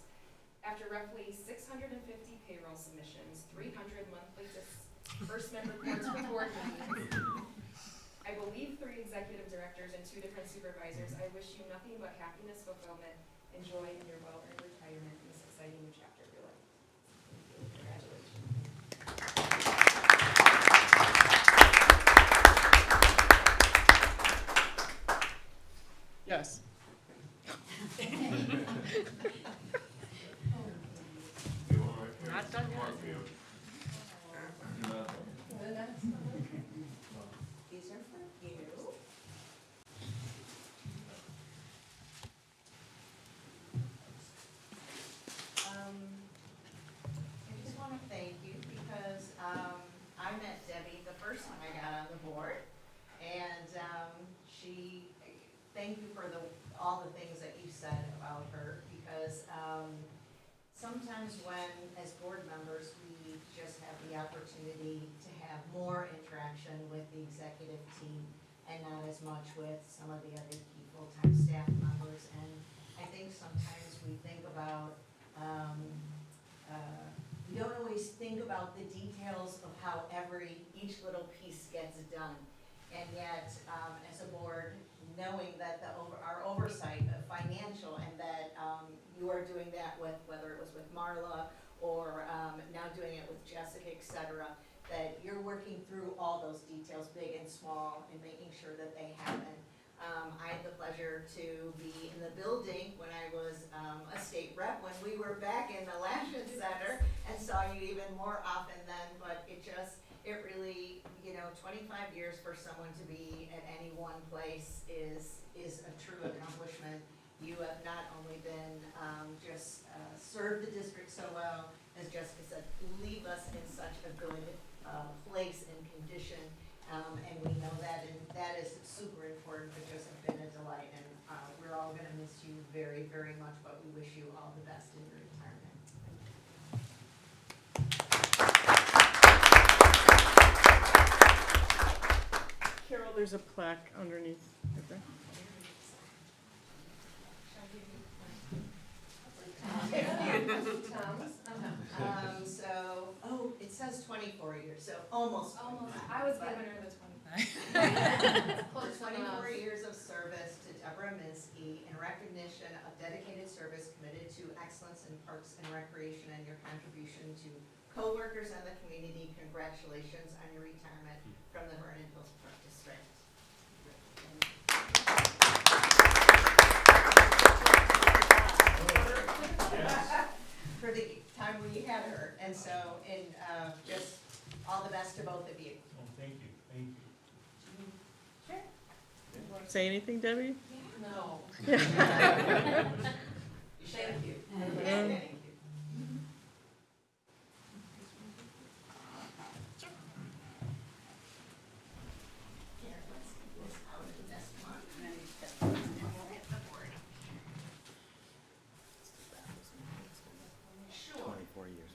After roughly 650 payroll submissions, 300 monthly disbursement reports for board meetings, I believe 3 executive directors and 2 different supervisors, I wish you nothing but happiness, fulfillment, and joy in your well-earned retirement in this exciting new chapter of your life. Congratulations. Yes. Not done yet. These are for you. I just want to thank you because I met Debbie the first time I got on the board, and thank you for all the things that you said about her, because sometimes when, as board members, we just have the opportunity to have more interaction with the executive team and not as much with some of the other key full-time staff members. And I think sometimes we think about, we don't always think about the details of how each little piece gets done. And yet, as a board, knowing that our oversight of financial, and that you are doing that with, whether it was with Marla or now doing it with Jessica, et cetera, that you're working through all those details, big and small, and making sure that they happen. I had the pleasure to be in the building when I was a state rep, when we were back in the Lashton Center, and saw you even more often then, but it really, 25 years for someone to be at any one place is a true accomplishment. You have not only been just served the district so well, as Jessica said, leave us in such a good place and condition, and we know that, and that is super important, but just have been a delight, and we're all going to miss you very, very much, but we wish you all the best in your retirement. Carol, there's a plaque underneath. Right there. It says 24 years, so almost. I was giving her the 20. For 24 years of service to Deborah Minsky in recognition of dedicated service committed to excellence in parks and recreation and your contribution to coworkers and the community. Congratulations on your retirement from the Vernon Hills Park District. For the time we had her, and so, just all the best to both of you. Oh, thank you, thank you. Sure. Say anything, Debbie? No. Yeah. Thank you. Thank you. Here, let's get this out of this one. And we'll hit the board. Sure. 24 years.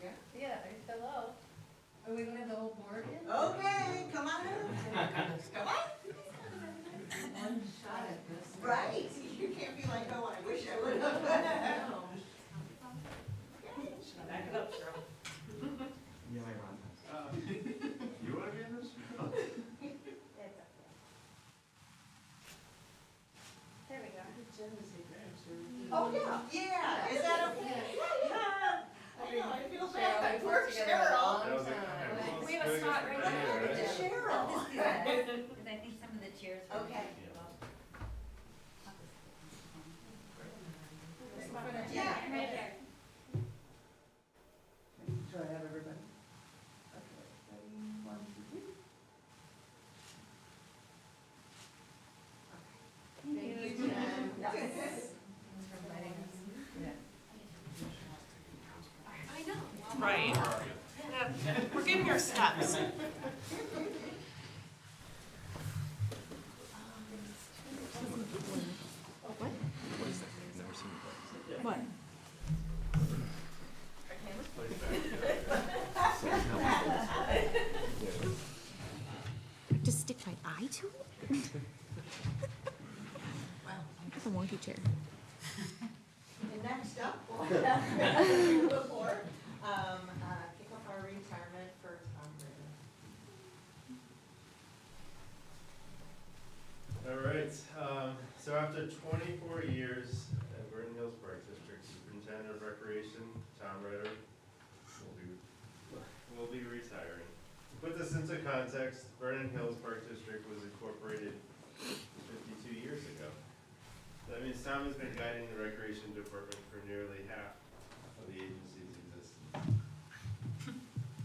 Yeah. Yeah, hello. Are we gonna have the whole board in? Okay, come on in. Come on. One shot at this. Right, you can't be like, oh, I wish I would have. Back it up, Cheryl. Yeah, I run. You wanna be in this? It's okay. There we go. Oh, yeah, yeah, is that okay? Yeah. I know, I feel bad, poor Cheryl. That was a- We have a spot right Yeah, there. right? Cheryl. I'll just do that, because I think some of the chairs were. Okay. Yeah, right there. So I have everybody? Okay, ready, 1, 2, 3. Thank you, Jen. Yes. Thanks for letting us. I know. Right. Yeah, we're getting our steps. What? Just stick my eye to it? That's a wonky chair. And next up, we'll have before, kick off our retirement for Tom Britton. All right, so after 24 years at Vernon Hills Park District, Superintendent of Recreation, Tom Ritter, will be retiring. To put this into context, Vernon Hills Park District was incorporated 52 years ago. That means Tom has been guiding the Recreation Department for nearly half of the agency's existence.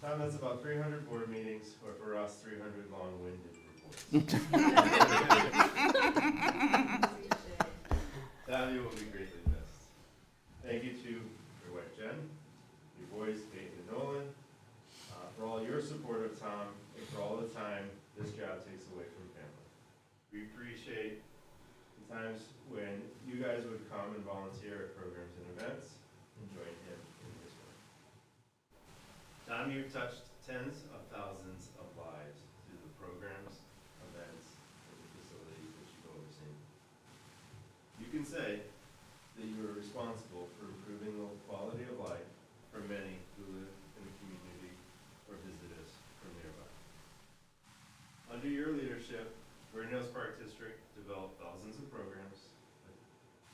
Tom, that's about 300 board meetings, or for us, 300 long-winded reports. Tom, you will be greatly missed. Thank you to your wife Jen, your boys Peyton and Nolan, for all your support of Tom, and for all the time this job takes away from family. We appreciate the times when you guys would come and volunteer at programs and events and join him in his work. Tom, you've touched tens of thousands of lives through the programs, events, and the facilities that you've overseen. You can say that you are responsible for improving the quality of life for many who live in the community or visit us from nearby. Under your leadership, Vernon Hills Park District developed thousands of programs.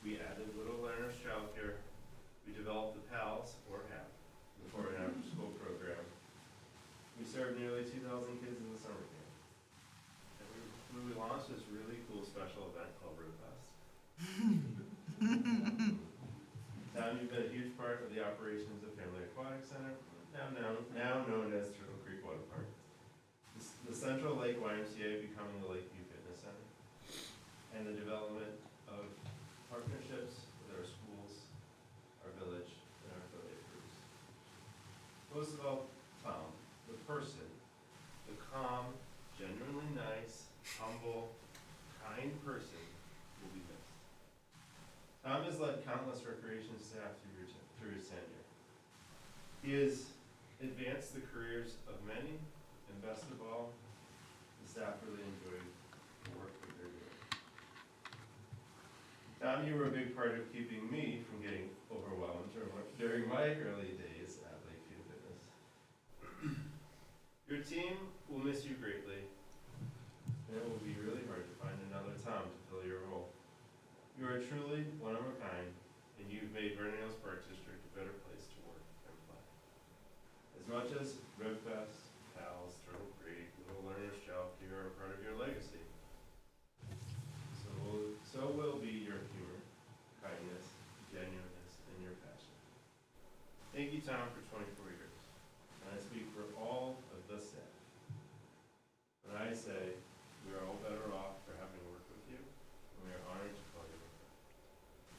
We added Little Learners Childcare. We developed the PALS, or HAP, before and after school program. We served nearly 2,000 kids in the summer camp. And we launched this really cool special event called Road Fest. Tom, you've been a huge part of the operations of Family Aquatic Center, now known as Turtle Creek Water Park. The Central Lake YMCA becoming the Lakeview Fitness Center, and the development of partnerships with our schools, our village, and our affiliate groups. Most of all, Tom, the person, the calm, genuinely nice, humble, kind person will be missed. Tom has led countless recreation staff through his tenure. He has advanced the careers of many, and best of all, the staff really enjoyed the work that they're doing. Tom, you were a big part of keeping me from getting overwhelmed during my early days at Lakeview Fitness. Your team will miss you greatly, and it will be really hard to find another Tom to fill your role. You are truly one of a kind, and you've made Vernon Hills Park District a better place to work and play. As much as Road Fest, PALS, Turtle Creek, Little Learners Childcare are part of your legacy, so will be your humor, kindness, genuineness, and your passion. Thank you, Tom, for 24 years. And I speak for all of the staff when I say we are all better off for having worked with you, and we are honored to call you a friend.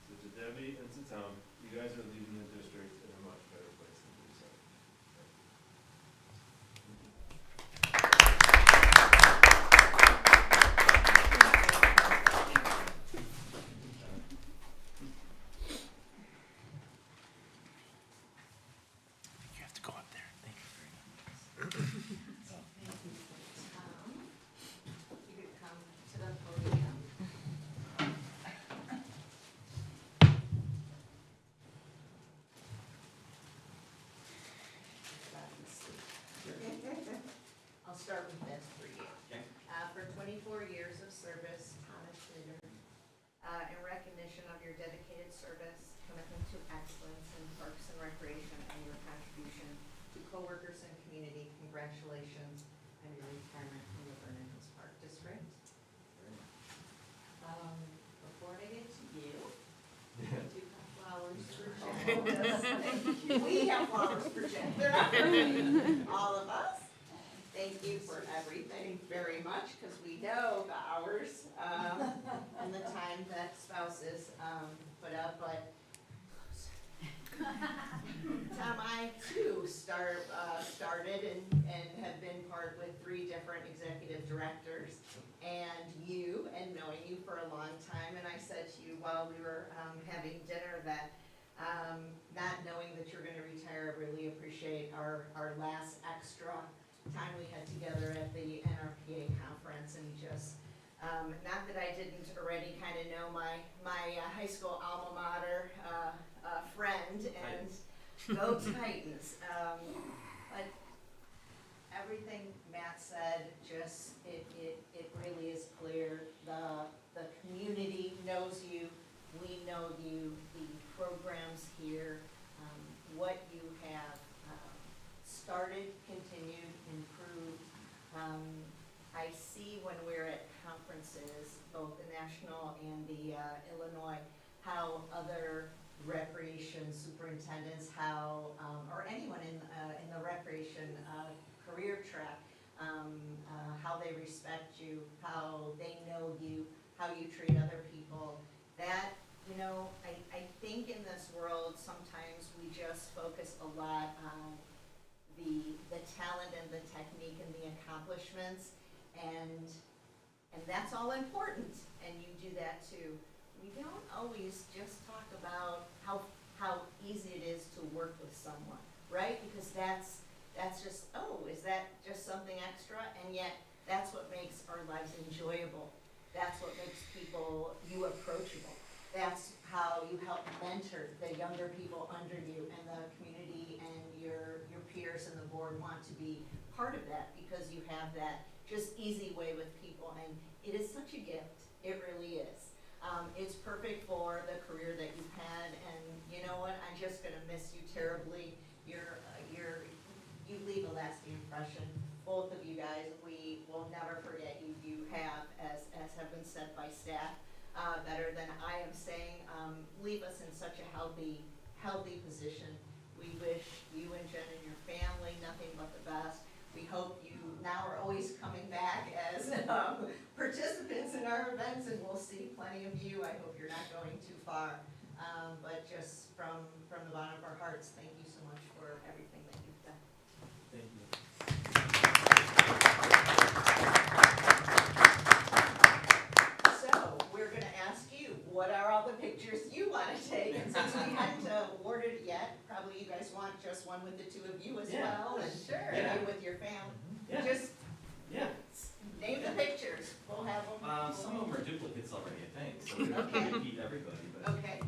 So to Debbie and to Tom, you guys are leaving the district in a much better place than you said. You have to go coworkers and community, congratulations on your retirement from the Vernon Hills Park District. Before I get to you, I do have flowers for Jen. We have flowers for Jen. All of us. Thank you for everything very much, because we know the hours and the time that spouses put up, but Tom, I too started and have been part with 3 different executive directors, and knowing you for a long time, and I said to you while we were having dinner that not knowing that you're gonna retire, I really appreciate our last extra time we had together at the NRPA conference, and just, not that I didn't already kind of know my high school alma mater friend, and go Titans. But everything Matt said, just, it really is clear. The community knows you, we know you, the programs here, what you have started, continued, improved. I see when we're at conferences, both the national and the Illinois, how other recreation superintendents, or anyone in the recreation career track, how they respect you, how they know you, how you treat other people. That, I think in this world, sometimes we just focus a lot on the talent and the technique and the accomplishments, and that's all important, and you do that too. We don't always just talk about how easy it is to work with someone, right? Because that's just, is that just something extra? And yet, that's what makes our lives enjoyable. That's what makes you approachable. That's how you help mentor the younger people under you, and the community and your peers and the board want to be part of that, because you have that just easy way with people, and it is such a gift. It really is. It's perfect for the career that you've had, and you know what? I'm just gonna miss you terribly. You leave a lasting impression. Both of you guys, we will never forget you. You have, as have been said by staff, better than I am saying, leave us in such a healthy position. We wish you and Jen and your family nothing but the best. We hope you now are always coming back as participants in our events, and we'll see plenty of you. I hope you're not going too far. But just from the bottom of our hearts, thank you so much for everything that you've done. Thank you. So, we're gonna ask you, what are all the pictures you wanna take? And since we hadn't awarded yet, probably you guys want just one with the 2 of you as Yeah. well, and Sure. maybe with your family. Yeah. Just Yeah. name the pictures, we'll have them. Some of them are duplicates already, I think, so we don't have to repeat everybody, but, Okay,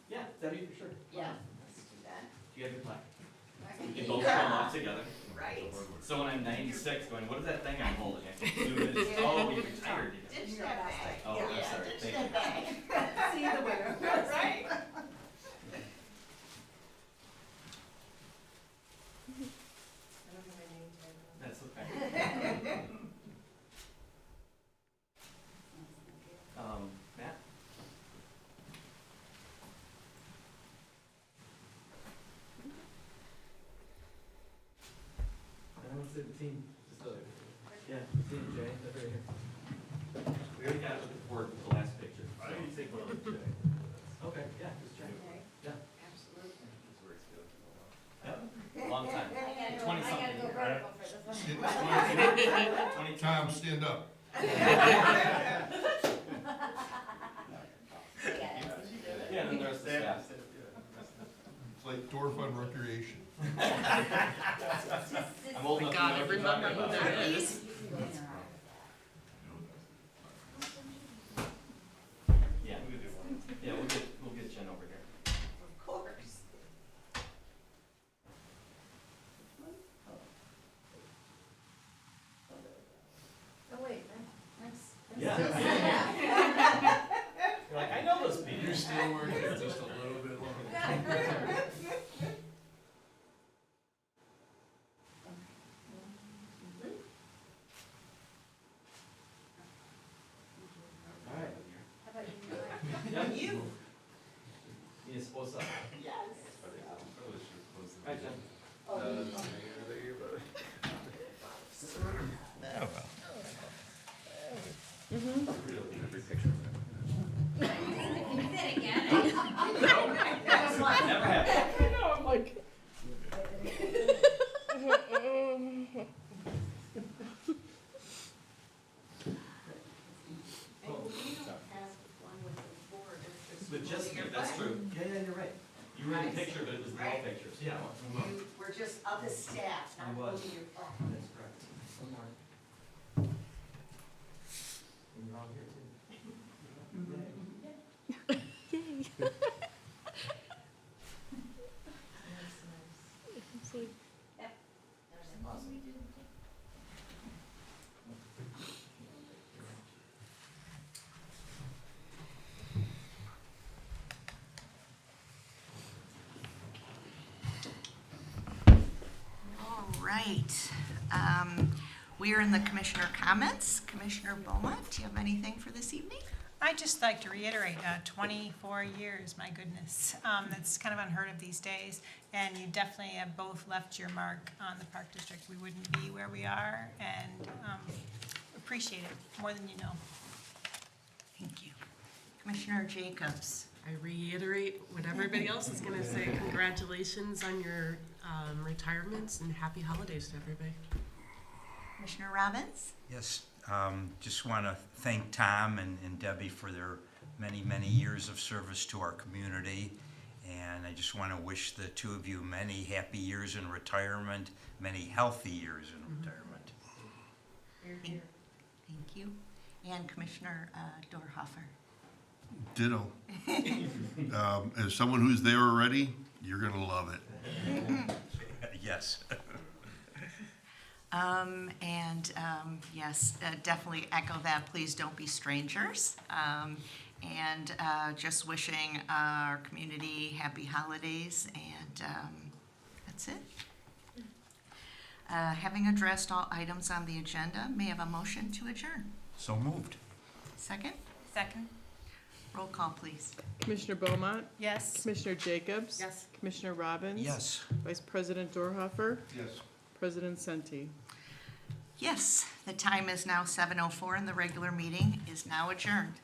yeah, that'd be for sure. yeah, let's do that. Do you have your plaque? We can both come off together. Right. So when I'm 96, going, what is that thing I'm holding? I can do this. Oh, we retired. Ditch that bag. Oh, I'm Yeah, sorry. ditch Thank that you. bag. See the winner. Right. I don't have my name tag on. That's okay. Matt? I don't say the team. Yeah, team Jay, over here. We already got it before the last picture. I need to take one with Jay. Okay, yeah, just Jay. Yeah. Absolutely. Yep, long time. I gotta 20-something go years. vertical for this one. 22. Tom, stand up. Yeah, and then the rest of the staff. It's like door fund recreation. I'm old enough to know what you're talking about. that is. Yeah, yeah, we'll get Jen over here. Of course. Oh, wait, that's. Yeah. You're like, I know those people. You're still working just a little bit longer. Never happened. I know, I'm like. But just, that's true. Yeah, you're right. You were in the picture, but it was the all pictures, yeah. You were just of the staff, I was. your phone. That's correct. One more. And you're all here too. Awesome. All right. We are in the commissioner comments. Commissioner Beaumont, do you have anything for this evening? I'd just like to reiterate, 24 years, my goodness. That's kind of unheard of these days. And you definitely have both left your mark on the Park District. We wouldn't be where we are, and appreciate it more than you know. Thank you. Commissioner Jacobs. I reiterate what everybody else is gonna say. Congratulations on your retirements and happy holidays to everybody. Commissioner Robbins. Yes, just want to thank Tom and Debbie for their many, many years of service to our community. And I just want to wish the two of you many happy years in retirement, many healthy years in retirement. Thank you. And Commissioner Dorhofer. Ditto. As someone who's there already, you're gonna love it. Yes. Yes, definitely echo that. Please don't be strangers. And just wishing our community happy holidays, and that's it. Having addressed all items on the agenda, may I have a motion to adjourn? So moved. Second? Second? Roll call, please. Commissioner Beaumont, Yes. Commissioner Jacobs. Yes. Commissioner Robbins. Yes. Vice President Dorhofer, Yes. President Senti. Yes, the time is now 7:04 and the regular meeting is now adjourned.